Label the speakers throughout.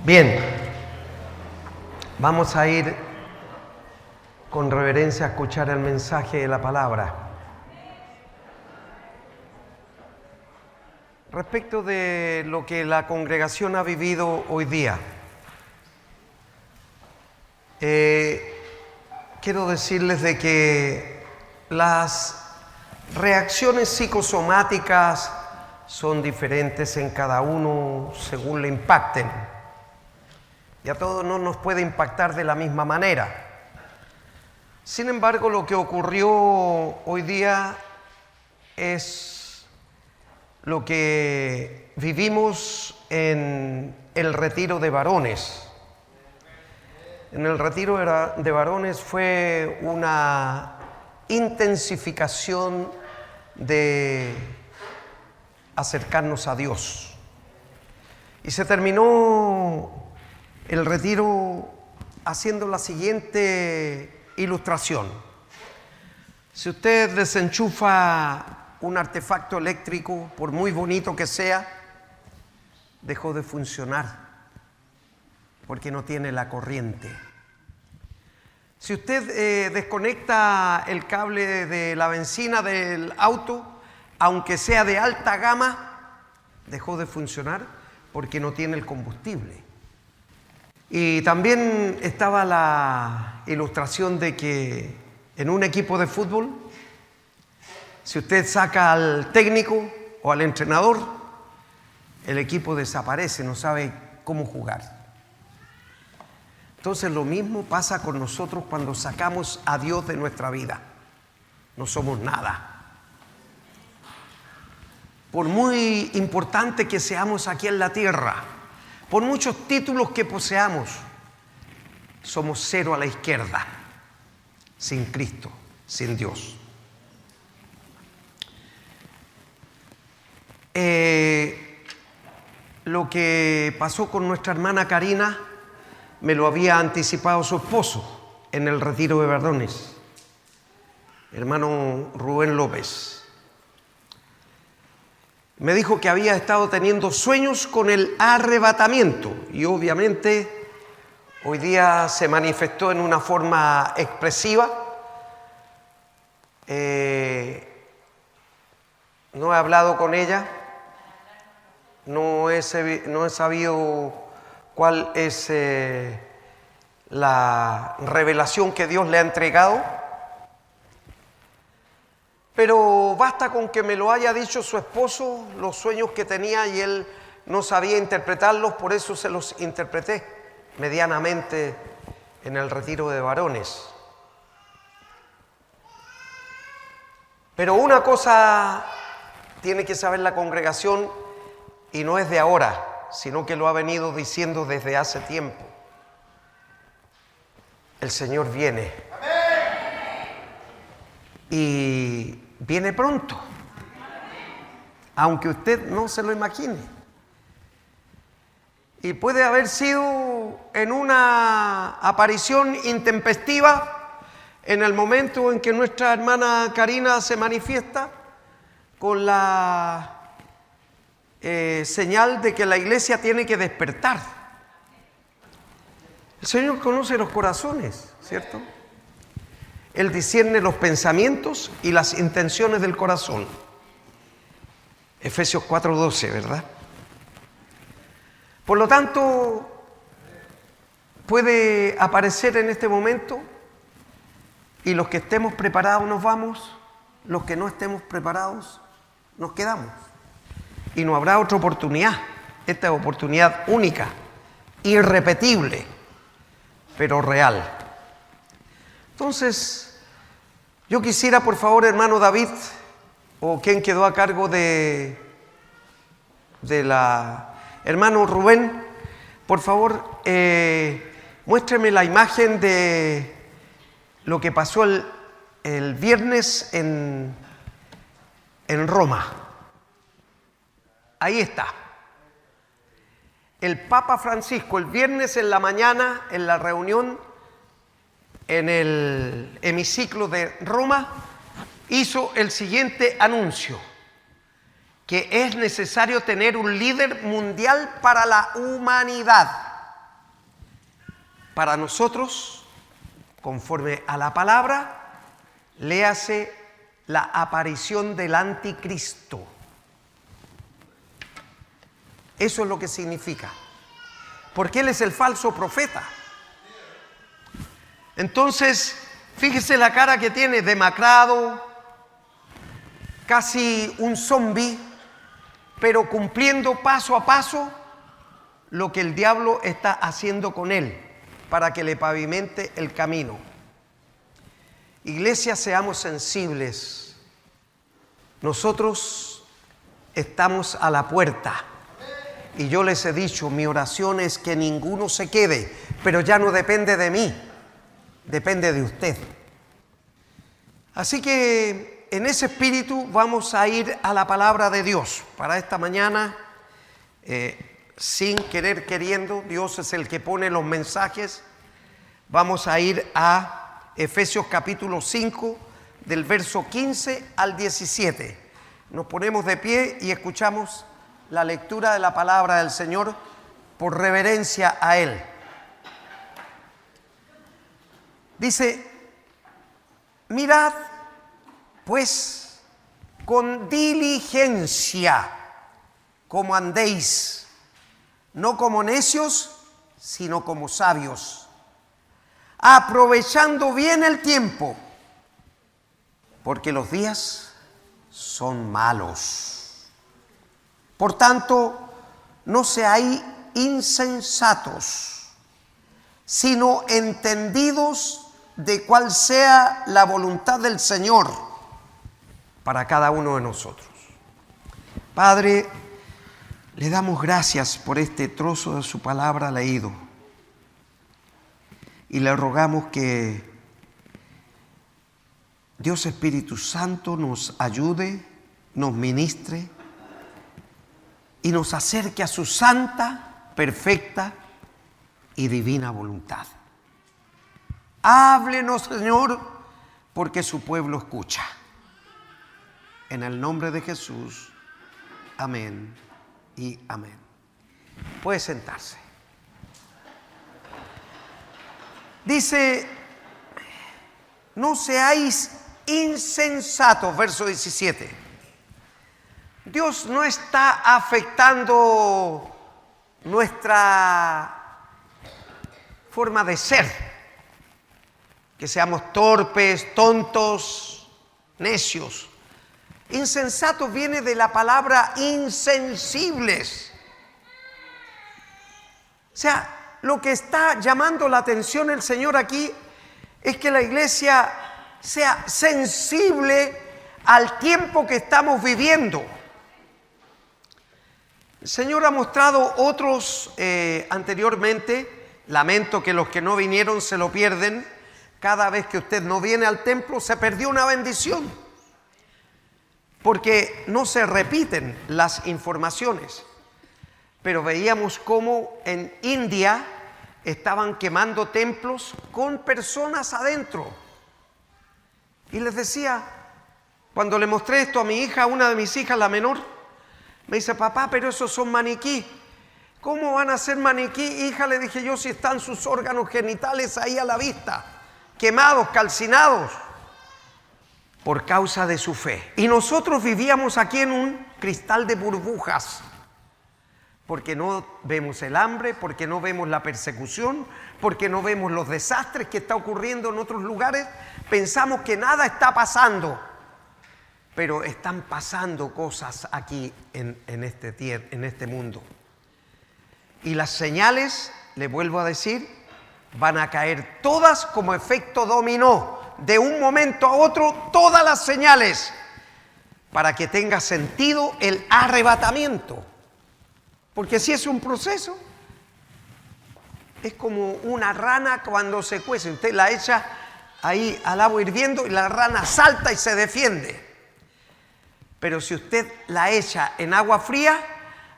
Speaker 1: Bien, vamos a ir con reverencia a escuchar el mensaje de la palabra. Respecto de lo que la congregación ha vivido hoy día, quiero decirles de que las reacciones psicosomáticas son diferentes en cada uno según le impacten. Y a todos no nos puede impactar de la misma manera. Sin embargo, lo que ocurrió hoy día es lo que vivimos en el retiro de varones. En el retiro de varones fue una intensificación de acercarnos a Dios. Y se terminó el retiro haciendo la siguiente ilustración. Si usted desenchufa un artefacto eléctrico, por muy bonito que sea, dejó de funcionar porque no tiene la corriente. Si usted desconecta el cable de la benzina del auto, aunque sea de alta gama, dejó de funcionar porque no tiene el combustible. Y también estaba la ilustración de que en un equipo de fútbol, si usted saca al técnico o al entrenador, el equipo desaparece, no sabe cómo jugar. Entonces lo mismo pasa con nosotros cuando sacamos a Dios de nuestra vida. No somos nada. Por muy importante que seamos aquí en la tierra, por muchos títulos que poseamos, somos cero a la izquierda, sin Cristo, sin Dios. Lo que pasó con nuestra hermana Karina me lo había anticipado su esposo en el retiro de varones, hermano Rubén López. Me dijo que había estado teniendo sueños con el arrebatamiento y obviamente hoy día se manifestó en una forma expresiva. No he hablado con ella, no he sabido cuál es la revelación que Dios le ha entregado. Pero basta con que me lo haya dicho su esposo, los sueños que tenía, y él no sabía interpretarlos, por eso se los interpreté medianamente en el retiro de varones. Pero una cosa tiene que saber la congregación, y no es de ahora, sino que lo ha venido diciendo desde hace tiempo. El Señor viene. Y viene pronto, aunque usted no se lo imagine. Y puede haber sido en una aparición intempestiva, en el momento en que nuestra hermana Karina se manifiesta con la señal de que la iglesia tiene que despertar. El Señor conoce los corazones, ¿cierto? Él discierne los pensamientos y las intenciones del corazón. Efesios 4:12, ¿verdad? Por lo tanto, puede aparecer en este momento, y los que estemos preparados nos vamos, los que no estemos preparados nos quedamos. Y no habrá otra oportunidad. Esta es oportunidad única, irrepetible, pero real. Entonces, yo quisiera, por favor, hermano David, o quien quedó a cargo de la hermano Rubén, por favor, muéstreme la imagen de lo que pasó el viernes en Roma. Ahí está. El Papa Francisco, el viernes en la mañana, en la reunión en el hemiciclo de Roma, hizo el siguiente anuncio: que es necesario tener un líder mundial para la humanidad. para nosotros, conforme a la palabra, léase la aparición del anticristo. Eso es lo que significa. Porque él es el falso profeta. Entonces, fíjese la cara que tiene, demacrado, casi un zombi, pero cumpliendo paso a paso lo que el diablo está haciendo con él para que le pavimente el camino. Iglesia, seamos sensibles. Nosotros estamos a la puerta. Y yo les he dicho, mi oración es que ninguno se quede, pero ya no depende de mí, depende de usted. Así que en ese espíritu vamos a ir a la palabra de Dios para esta mañana. Sin querer queriendo, Dios es el que pone los mensajes. Vamos a ir a Efesios capítulo 5, del verso 15 al 17. Nos ponemos de pie y escuchamos la lectura de la palabra del Señor por reverencia a Él. Dice: mirad pues con diligencia cómo andéis, no como necios, sino como sabios, aprovechando bien el tiempo, porque los días son malos. Por tanto, no seáis insensatos, sino entendidos de cuál sea la voluntad del Señor para cada uno de nosotros. Padre, le damos gracias por este trozo de su palabra leído y le rogamos que Dios Espíritu Santo nos ayude, nos ministre y nos acerque a su santa, perfecta y divina voluntad. Háblenos, Señor, porque su pueblo escucha. En el nombre de Jesús, amén y amén. Puede sentarse. Dice: no seáis insensatos, verso 17. Dios no está afectando nuestra forma de ser, que seamos torpes, tontos, necios. Insensatos viene de la palabra insensibles. O sea, lo que está llamando la atención el Señor aquí es que la iglesia sea sensible al tiempo que estamos viviendo. El Señor ha mostrado otros anteriormente. Lamento que los que no vinieron se lo pierden. Cada vez que usted no viene al templo se perdió una bendición, porque no se repiten las informaciones. Pero veíamos cómo en India estaban quemando templos con personas adentro. Y les decía, cuando le mostré esto a mi hija, una de mis hijas, la menor, me dice: papá, pero esos son maniquí. ¿Cómo van a ser maniquí, hija? Le dije yo, si están sus órganos genitales ahí a la vista, quemados, calcinados, por causa de su fe. Y nosotros vivíamos aquí en un cristal de burbujas, porque no vemos el hambre, porque no vemos la persecución, porque no vemos los desastres que está ocurriendo en otros lugares. Pensamos que nada está pasando, pero están pasando cosas aquí en este mundo. Y las señales, le vuelvo a decir, van a caer todas como efecto dominó. De un momento a otro, todas las señales, para que tenga sentido el arrebatamiento. Porque si es un proceso, es como una rana cuando se cuece. Usted la echa ahí al agua hirviendo y la rana salta y se defiende. Pero si usted la echa en agua fría,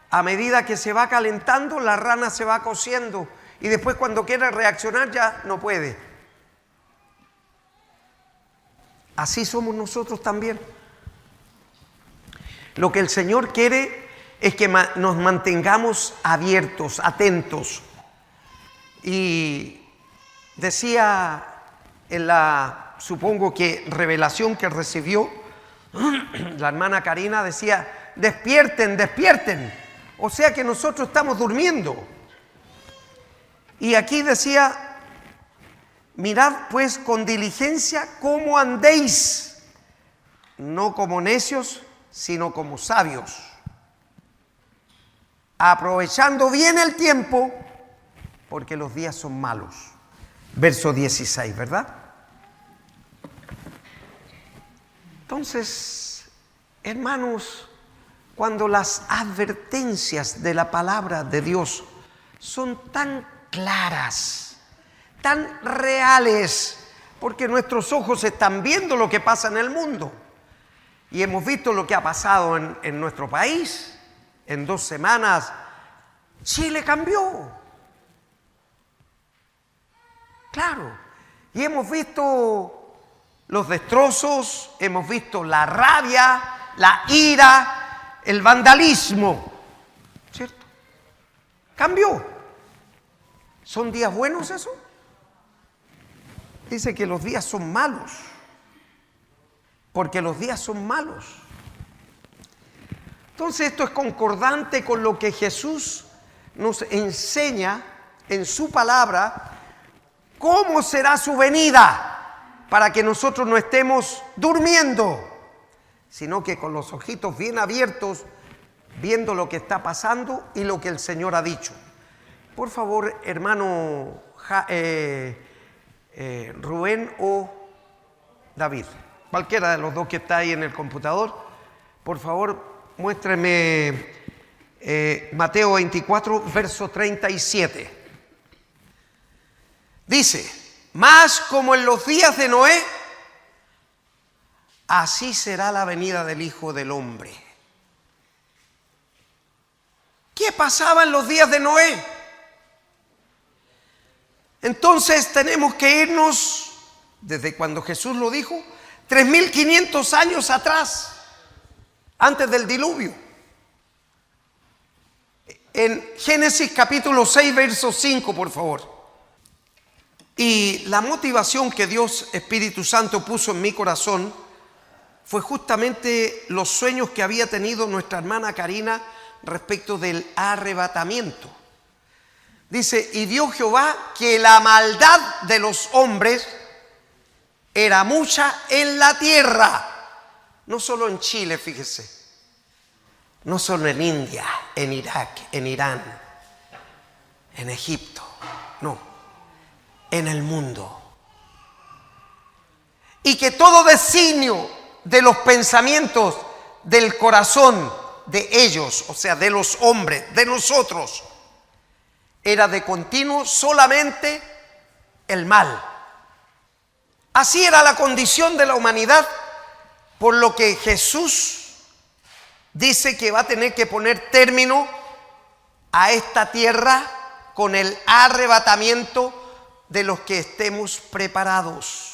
Speaker 1: a medida que se va calentando, la rana se va cociendo. Y después, cuando quiere reaccionar, ya no puede. Así somos nosotros también. Lo que el Señor quiere es que nos mantengamos abiertos, atentos. Y decía en la, supongo que revelación que recibió la hermana Karina, decía: despierten, despierten. O sea que nosotros estamos durmiendo. Y aquí decía: mirad pues con diligencia cómo andéis, no como necios, sino como sabios, aprovechando bien el tiempo, porque los días son malos. Verso 16, ¿verdad? Entonces, hermanos, cuando las advertencias de la palabra de Dios son tan claras, tan reales, porque nuestros ojos están viendo lo que pasa en el mundo, y hemos visto lo que ha pasado en nuestro país. En 2 semanas Chile cambió, claro, y hemos visto los destrozos, hemos visto la rabia, la ira, el vandalismo, ¿cierto? Cambió. ¿Son días buenos eso? Dice que los días son malos, porque los días son malos. Entonces esto es concordante con lo que Jesús nos enseña en su palabra, cómo será su venida, para que nosotros no estemos durmiendo, sino que con los ojitos bien abiertos, viendo lo que está pasando y lo que el Señor ha dicho. Por favor, hermano Rubén o David, cualquiera de los dos que está ahí en el computador, por favor, muéstreme Mateo 24, verso 37. Dice: mas como en los días de Noé, así será la venida del Hijo del Hombre. ¿Qué pasaba en los días de Noé? Entonces tenemos que irnos desde cuando Jesús lo dijo, 3500 años atrás, antes del diluvio. En Génesis capítulo 6, verso 5, por favor. Y la motivación que Dios Espíritu Santo puso en mi corazón fue justamente los sueños que había tenido nuestra hermana Karina respecto del arrebatamiento. Dice: y vio Jehová que la maldad de los hombres era mucha en la tierra. No solo en Chile, fíjese. No solo en India, en Irak, en Irán, en Egipto. No. En el mundo. Y que todo designio de los pensamientos del corazón de ellos, o sea, de los hombres, de nosotros, era de continuo solamente el mal. Así era la condición de la humanidad, por lo que Jesús dice que va a tener que poner término a esta tierra con el arrebatamiento de los que estemos preparados.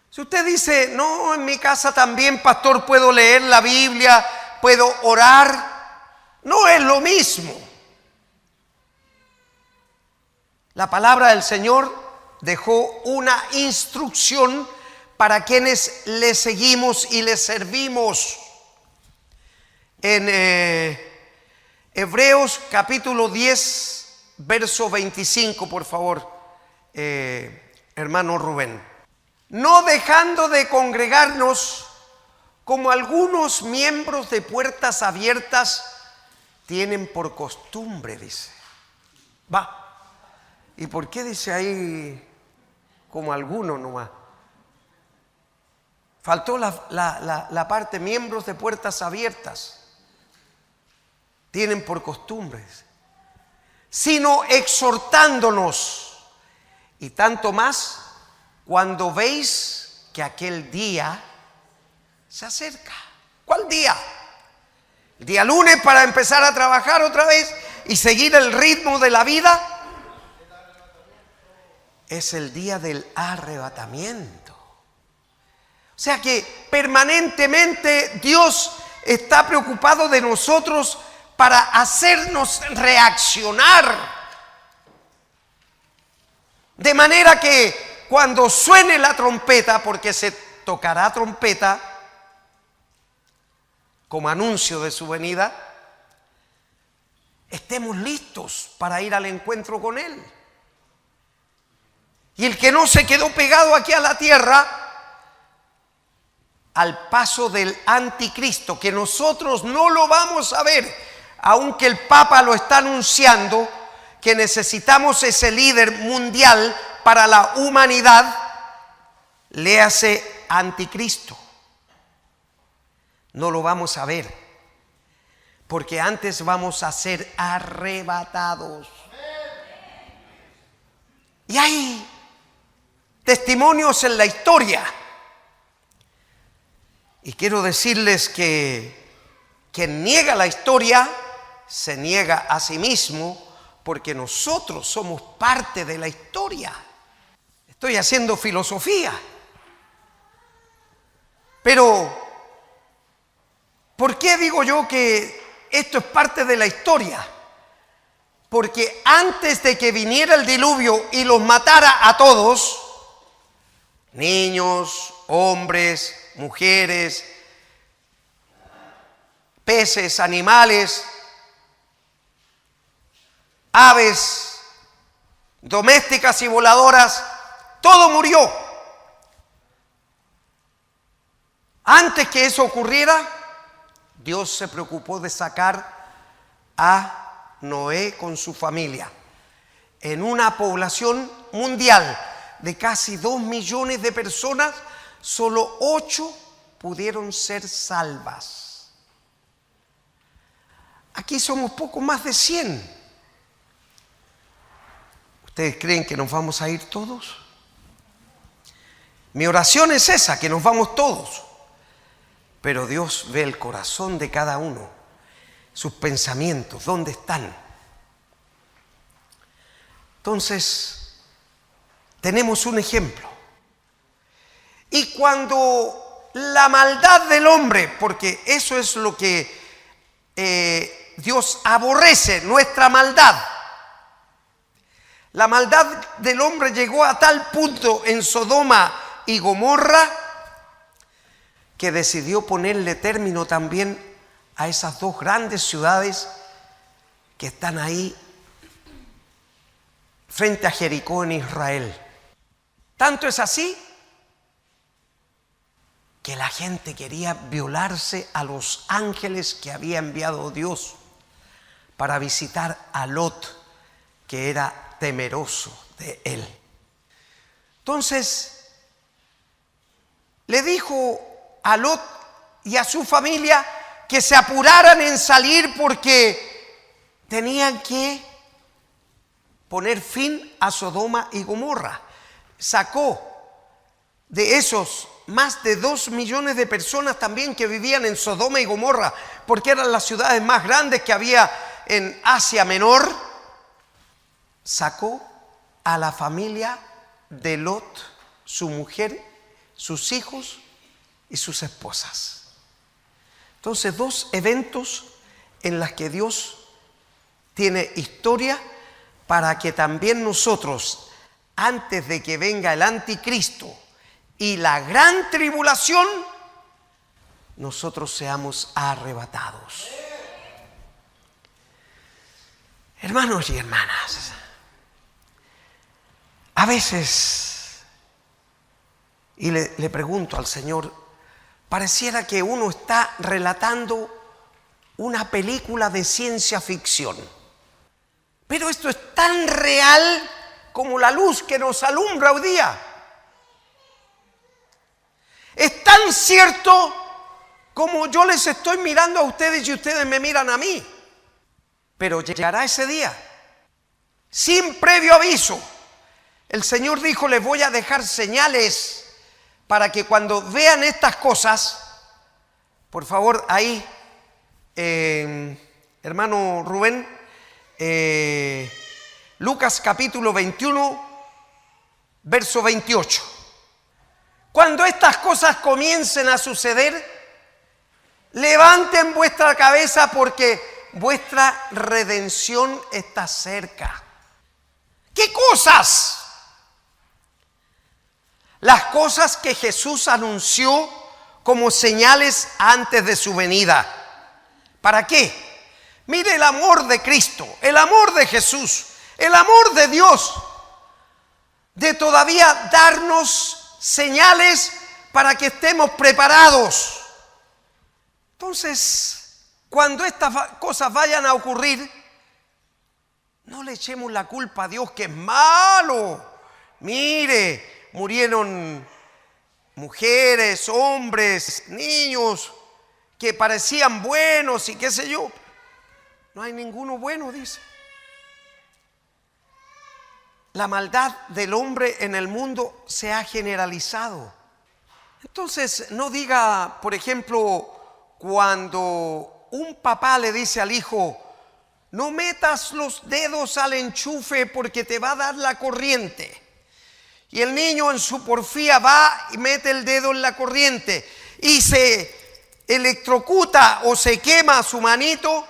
Speaker 1: Si usted dice: no, en mi casa también, pastor, puedo leer la Biblia, puedo orar, no es lo mismo. La palabra del Señor dejó una instrucción para quienes le seguimos y le servimos. En Hebreos capítulo 10, verso 25, por favor, hermano Rubén. No dejando de congregarnos, como algunos miembros de puertas abiertas tienen por costumbre, dice. ¿Y por qué dice ahí como algunos nomás? Faltó la parte miembros de puertas abiertas. Tienen por costumbres. Sino exhortándonos, y tanto más cuando veis que aquel día se acerca. ¿Cuál día? ¿El día lunes para empezar a trabajar otra vez y seguir el ritmo de la vida? Es el día del arrebatamiento. O sea que permanentemente Dios está preocupado de nosotros para hacernos reaccionar De manera que cuando suene la trompeta, porque se tocará trompeta como anuncio de su venida, estemos listos para ir al encuentro con Él. Y el que no se quedó pegado aquí a la tierra, al paso del anticristo, que nosotros no lo vamos a ver, aunque el Papa lo está anunciando, que necesitamos ese líder mundial para la humanidad, léase anticristo. No lo vamos a ver, porque antes vamos a ser arrebatados. Y hay testimonios en la historia. Y quiero decirles que quien niega la historia se niega a sí mismo, porque nosotros somos parte de la historia. Estoy haciendo filosofía. Pero, ¿por qué digo yo que esto es parte de la historia? Porque antes de que viniera el diluvio y los matara a todos, niños, hombres, mujeres, peces, animales, aves domésticas y voladoras, todo murió. Antes que eso ocurriera, Dios se preocupó de sacar a Noé con su familia. En una población mundial de casi 2 millones de personas, solo 8 pudieron ser salvas. Aquí somos poco más de 100. ¿Ustedes creen que nos vamos a ir todos? Mi oración es esa, que nos vamos todos. Pero Dios ve el corazón de cada uno, sus pensamientos, ¿dónde están? Entonces, tenemos un ejemplo. Y cuando la maldad del hombre, porque eso es lo que Dios aborrece, nuestra maldad. La maldad del hombre llegó a tal punto en Sodoma y Gomorra que decidió ponerle término también a esas 2 grandes ciudades que están ahí frente a Jericó en Israel. Tanto es así que la gente quería violarse a los ángeles que había enviado Dios para visitar a Lot, que era temeroso de él. Entonces, le dijo a Lot y a su familia que se apuraran en salir porque tenían que poner fin a Sodoma y Gomorra. Sacó de esos más de 2 millones de personas también que vivían en Sodoma y Gomorra, porque eran las ciudades más grandes que había en Asia Menor. Sacó a la familia de Lot, su mujer, sus hijos y sus esposas. Entonces, 2 eventos en los que Dios tiene historia para que también nosotros, antes de que venga el anticristo y la gran tribulación, nosotros seamos arrebatados. Hermanos y hermanas, a veces, y le pregunto al Señor, pareciera que uno está relatando una película de ciencia ficción. Pero esto es tan real como la luz que nos alumbra hoy día. Es tan cierto como yo les estoy mirando a ustedes y ustedes me miran a mí. Pero llegará ese día, sin previo aviso. El Señor dijo, les voy a dejar señales para que cuando vean estas cosas, por favor, ahí, hermano Rubén, Lucas capítulo 21, verso 28. Cuando estas cosas comiencen a suceder, levanten vuestra cabeza porque vuestra redención está cerca. ¿Qué cosas? las cosas que Jesús anunció como señales antes de su venida. ¿Para qué? Mire el amor de Cristo, el amor de Jesús, el amor de Dios, de todavía darnos señales para que estemos preparados. Entonces, cuando estas cosas vayan a ocurrir, no le echemos la culpa a Dios que es malo. Mire, murieron mujeres, hombres, niños que parecían buenos y qué sé yo. No hay ninguno bueno, dice. La maldad del hombre en el mundo se ha generalizado. Entonces, no diga, por ejemplo, cuando un papá le dice al hijo: no metas los dedos al enchufe porque te va a dar la corriente. Y el niño en su porfía va y mete el dedo en la corriente y se electrocuta o se quema su manito.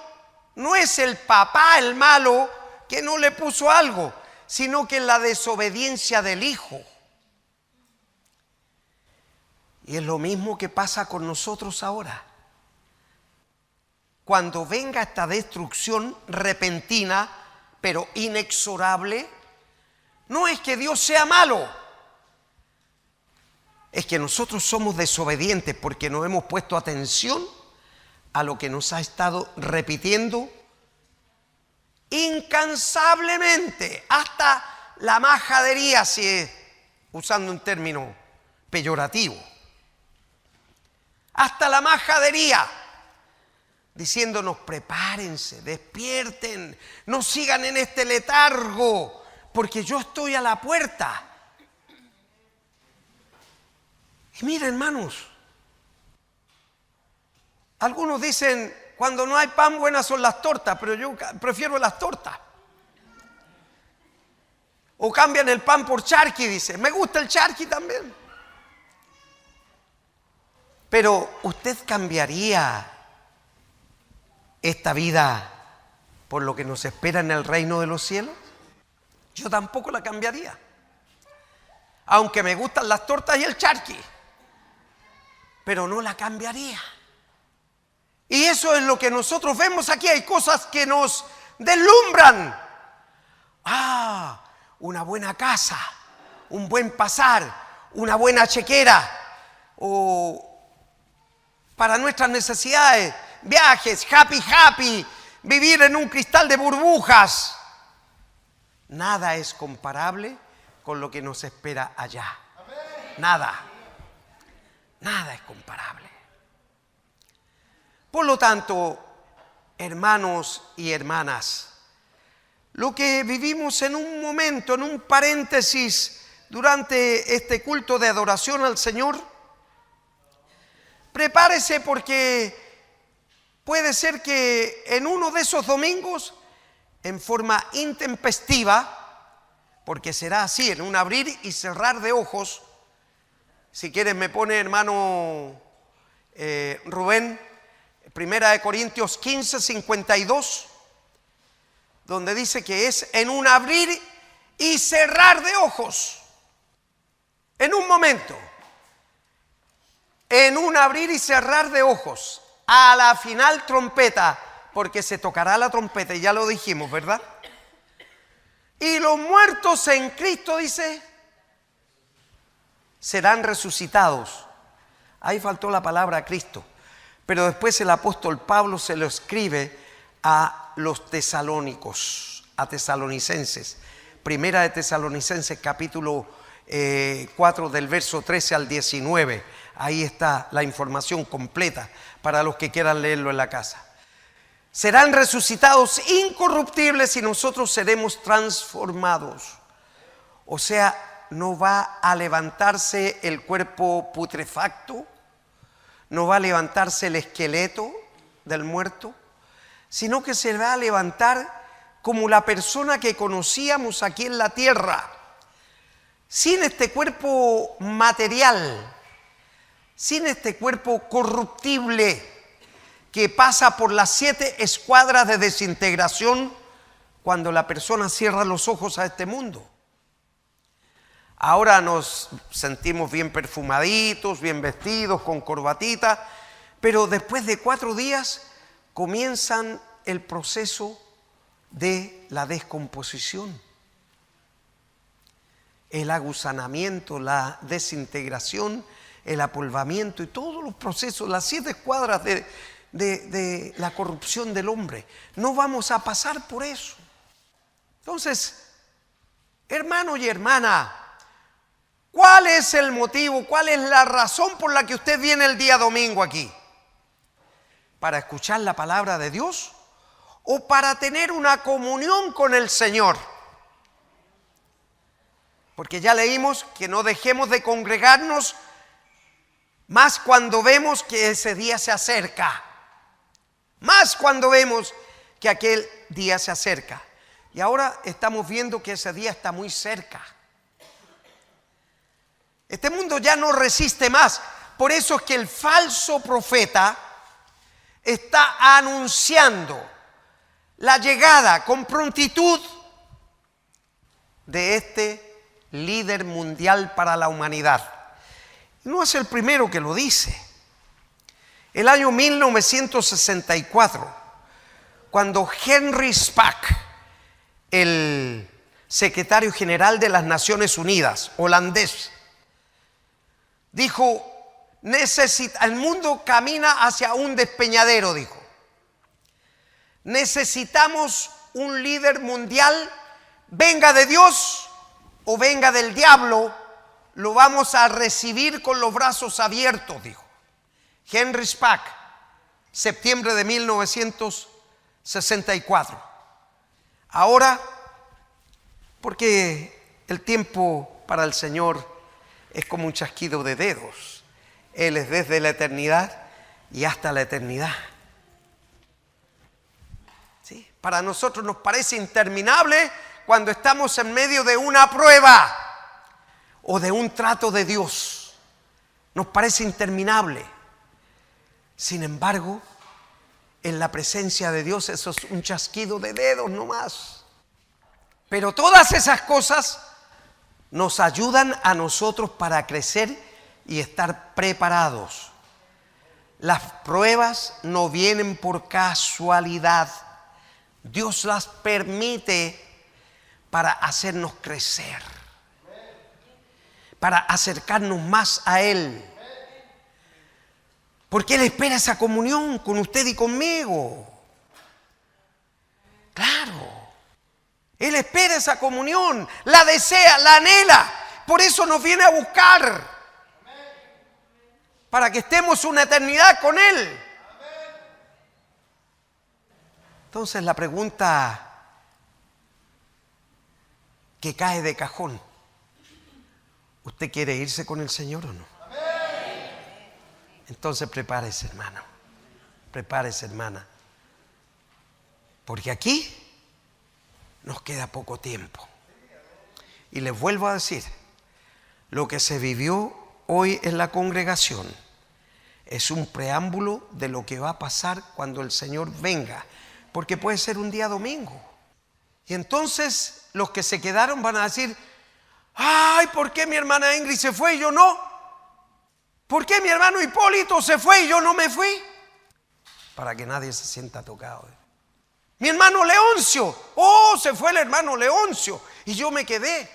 Speaker 1: No es el papá el malo que no le puso algo, sino que es la desobediencia del hijo. Y es lo mismo que pasa con nosotros ahora. Cuando venga esta destrucción repentina, pero inexorable, no es que Dios sea malo, es que nosotros somos desobedientes porque no hemos puesto atención a lo que nos ha estado repitiendo incansablemente, hasta la majadería, si es usando un término peyorativo, hasta la majadería, diciéndonos: prepárense, despierten, no sigan en este letargo, porque yo estoy a la puerta. Y mira, hermanos, algunos dicen: cuando no hay pan, buenas son las tortas, pero yo prefiero las tortas. O cambian el pan por charqui, dice. Me gusta el charqui también. Pero ¿usted cambiaría esta vida por lo que nos espera en el reino de los cielos? Yo tampoco la cambiaría, aunque me gustan las tortas y el charqui, pero no la cambiaría. Y eso es lo que nosotros vemos aquí. Hay cosas que nos deslumbran. Una buena casa, un buen pasar, una buena chequera, o para nuestras necesidades, viajes, happy, vivir en un cristal de burbujas. Nada es comparable con lo que nos espera allá. Nada es comparable. Por lo tanto, hermanos y hermanas, lo que vivimos en un momento, en un paréntesis, durante este culto de adoración al Señor, prepárese, porque puede ser que en uno de esos domingos, en forma intempestiva, porque será así, en un abrir y cerrar de ojos. Si quieres me pone, hermano Rubén, 1 Corintios 15, 52, donde dice que es en un abrir y cerrar de ojos. En un momento, en un abrir y cerrar de ojos, a la final trompeta, porque se tocará la trompeta, y ya lo dijimos, ¿verdad? Y los muertos en Cristo, dice, serán resucitados. Ahí faltó la palabra Cristo, pero después el apóstol Pablo se lo escribe a los tesalónicos, a tesalonicenses. Primera de Tesalonicenses, capítulo 4, del verso 13 al 19. Ahí está la información completa para los que quieran leerlo en la casa. Serán resucitados incorruptibles y nosotros seremos transformados. O sea, no va a levantarse el cuerpo putrefacto, no va a levantarse el esqueleto del muerto, sino que se va a levantar como la persona que conocíamos aquí en la tierra, sin este cuerpo material, sin este cuerpo corruptible que pasa por las 7 escuadras de desintegración cuando la persona cierra los ojos a este mundo. Ahora nos sentimos bien perfumaditos, bien vestidos, con corbatita, pero después de 4 días comienzan el proceso de la descomposición, el agusanamiento, la desintegración, el apolvamiento y todos los procesos, las 7 cuadras de la corrupción del hombre. No vamos a pasar por eso. Entonces, hermano y hermana, ¿cuál es el motivo, cuál es la razón por la que usted viene el día domingo aquí? ¿Para escuchar la palabra de Dios o para tener una comunión con el Señor? Porque ya leímos que no dejemos de congregarnos más cuando vemos que ese día se acerca. Más cuando vemos que aquel día se acerca. Y ahora estamos viendo que ese día está muy cerca. Este mundo ya no resiste más. Por eso es que el falso profeta está anunciando la llegada con prontitud de este líder mundial para la humanidad. No es el primero que lo dice. El año 1964, cuando Henry Spaak, el secretario general de las Naciones Unidas, holandés, dijo: el mundo camina hacia un despeñadero, dijo. Necesitamos un líder mundial, venga de Dios o venga del diablo, lo vamos a recibir con los brazos abiertos, dijo. Henry Spaak, septiembre de 1964. Ahora, porque el tiempo para el Señor es como un chasquido de dedos. Él es desde la eternidad y hasta la eternidad. ¿Sí? Para nosotros nos parece interminable cuando estamos en medio de una prueba o de un trato de Dios. Nos parece interminable. Sin embargo, en la presencia de Dios eso es un chasquido de dedos nomás. Pero todas esas cosas nos ayudan a nosotros para crecer y estar preparados. Las pruebas no vienen por casualidad. Dios las permite para hacernos crecer, para acercarnos más a Él. Porque Él espera esa comunión con usted y conmigo. Claro. Él espera esa comunión, la desea, la anhela. Por eso nos viene a buscar. Para que estemos una eternidad con Él. Entonces la pregunta que cae de cajón: ¿usted quiere irse con el Señor o no? Entonces prepárese, hermano. Prepárese, hermana. Porque aquí nos queda poco tiempo. Y les vuelvo a decir, lo que se vivió hoy en la congregación es un preámbulo de lo que va a pasar cuando el Señor venga. Porque puede ser un día domingo. Y entonces los que se quedaron van a decir: ay, ¿por qué mi hermana Ingrid se fue y yo no? ¿Por qué mi hermano Hipólito se fue y yo no me fui? Para que nadie se sienta tocado. Mi hermano Leoncio, se fue el hermano Leoncio y yo me quedé.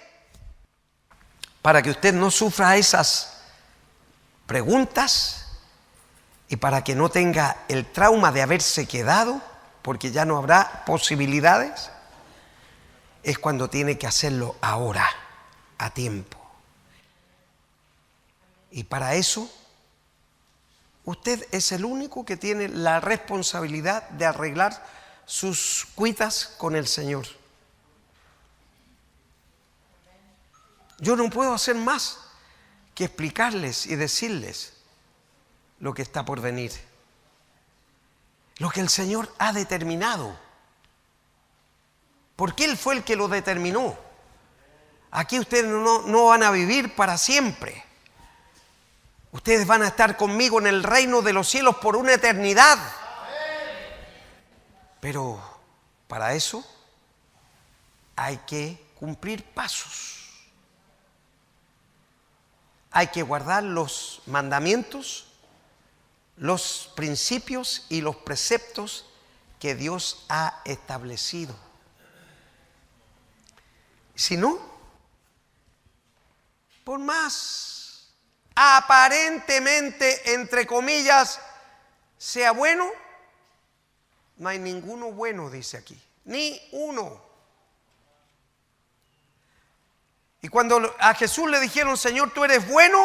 Speaker 1: Para que usted no sufra esas preguntas y para que no tenga el trauma de haberse quedado, porque ya no habrá posibilidades, es cuando tiene que hacerlo ahora, a tiempo. Y para eso, usted es el único que tiene la responsabilidad de arreglar sus cuitas con el Señor. Yo no puedo hacer más que explicarles y decirles lo que está por venir. Lo que el Señor ha determinado. Porque Él fue el que lo determinó. Aquí ustedes no van a vivir para siempre. Ustedes van a estar conmigo en el reino de los cielos por una eternidad. Pero para eso hay que cumplir pasos. hay que guardar los mandamientos, los principios y los preceptos que Dios ha establecido. Si no, por más aparentemente, entre comillas, sea bueno, no hay ninguno bueno, dice aquí, ni uno. Y cuando a Jesús le dijeron, Señor, ¿tú eres bueno?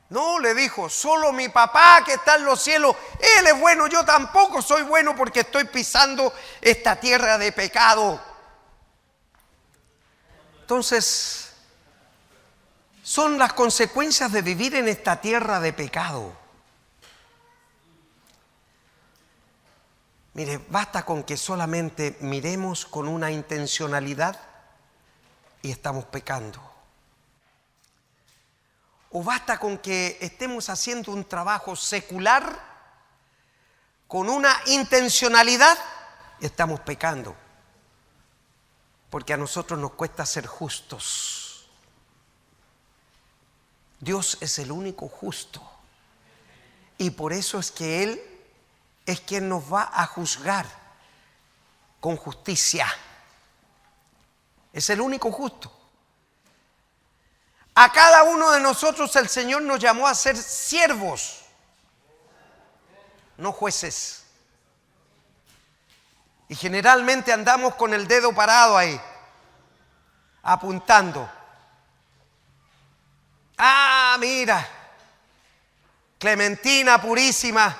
Speaker 1: No, le dijo, solo mi papá que está en los cielos, Él es bueno, yo tampoco soy bueno porque estoy pisando esta tierra de pecado. Entonces, son las consecuencias de vivir en esta tierra de pecado. Mire, basta con que solamente miremos con una intencionalidad y estamos pecando. O basta con que estemos haciendo un trabajo secular con una intencionalidad y estamos pecando. Porque a nosotros nos cuesta ser justos. Dios es el único justo. Y por eso es que Él es quien nos va a juzgar con justicia. Es el único justo. A cada uno de nosotros el Señor nos llamó a ser siervos, no jueces. Y generalmente andamos con el dedo parado ahí, apuntando. Ah, mira, Clementina purísima,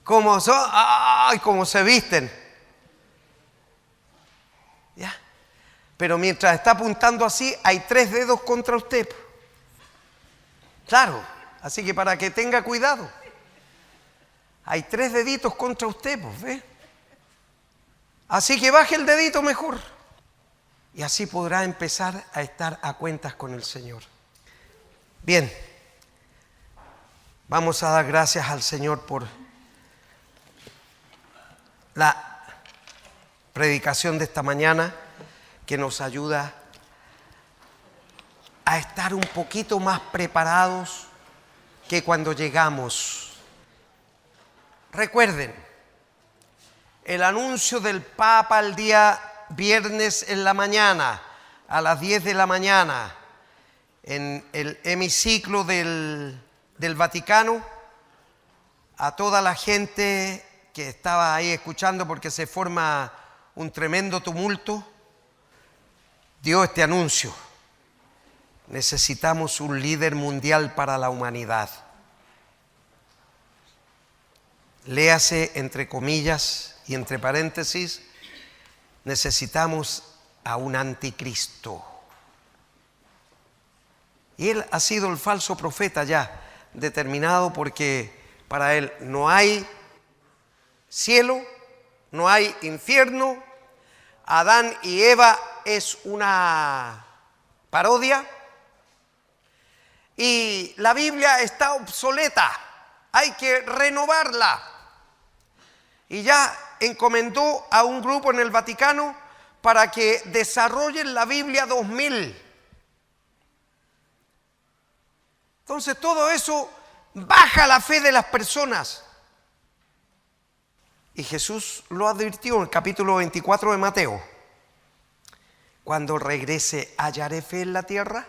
Speaker 1: cómo son, ay, cómo se visten. ¿Ya? Pero mientras está apuntando así, hay 3 dedos contra usted. Claro, así que para que tenga cuidado. Hay 3 deditos contra usted, pues, ¿ve? Así que baje el dedito mejor. Y así podrá empezar a estar a cuentas con el Señor. Bien, vamos a dar gracias al Señor por la predicación de esta mañana, que nos ayuda a estar un poquito más preparados que cuando llegamos. Recuerden, el anuncio del Papa el día viernes en la mañana, a las 10 de la mañana, en el hemiciclo del Vaticano, a toda la gente que estaba ahí escuchando, porque se forma un tremendo tumulto, dio este anuncio: necesitamos un líder mundial para la humanidad. Léase entre comillas y entre paréntesis, necesitamos a un anticristo. Y él ha sido el falso profeta ya determinado, porque para él no hay cielo, no hay infierno. Adán y Eva es una parodia y la Biblia está obsoleta, hay que renovarla. Y ya encomendó a un grupo en el Vaticano para que desarrollen la Biblia 2000. Entonces todo eso baja la fe de las personas. Y Jesús lo advirtió en el capítulo 24 de Mateo: cuando regrese, ¿hallaré fe en la tierra?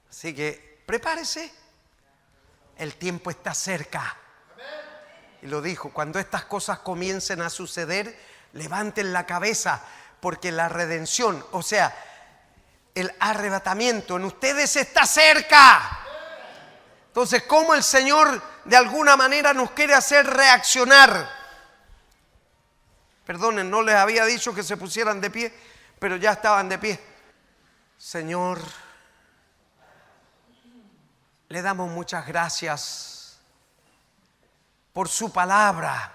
Speaker 1: Así que prepárese, el tiempo está cerca. Y lo dijo: cuando estas cosas comiencen a suceder, levanten la cabeza, porque la redención, o sea, el arrebatamiento en ustedes está cerca. Entonces, ¿cómo el Señor de alguna manera nos quiere hacer reaccionar? Perdonen, no les había dicho que se pusieran de pie, pero ya estaban de pie. Señor, le damos muchas gracias por su palabra,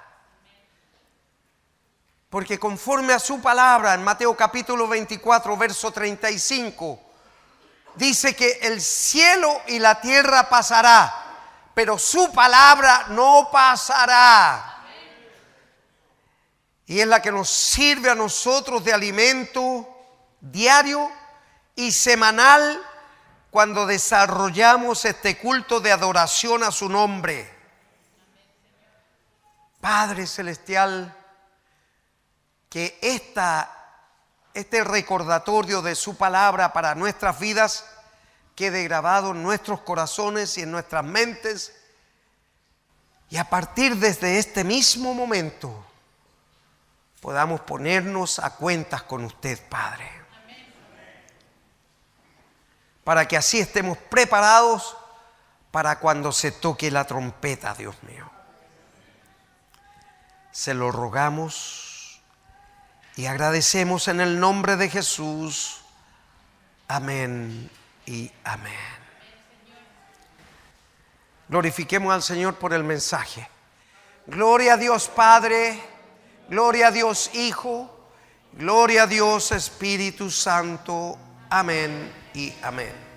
Speaker 1: porque conforme a su palabra, en Mateo capítulo 24, verso 35, dice que el cielo y la tierra pasará, pero su palabra no pasará. Y es la que nos sirve a nosotros de alimento diario y semanal cuando desarrollamos este culto de adoración a su nombre. Padre Celestial, que este recordatorio de su palabra para nuestras vidas quede grabado en nuestros corazones y en nuestras mentes, y a partir desde este mismo momento podamos ponernos a cuentas con usted, Padre, para que así estemos preparados para cuando se toque la trompeta, Dios mío. Se lo rogamos y agradecemos en el nombre de Jesús. Amén y amén. Glorifiquemos al Señor por el mensaje. Gloria a Dios Padre, gloria a Dios Hijo, gloria a Dios Espíritu Santo. Amén y amén.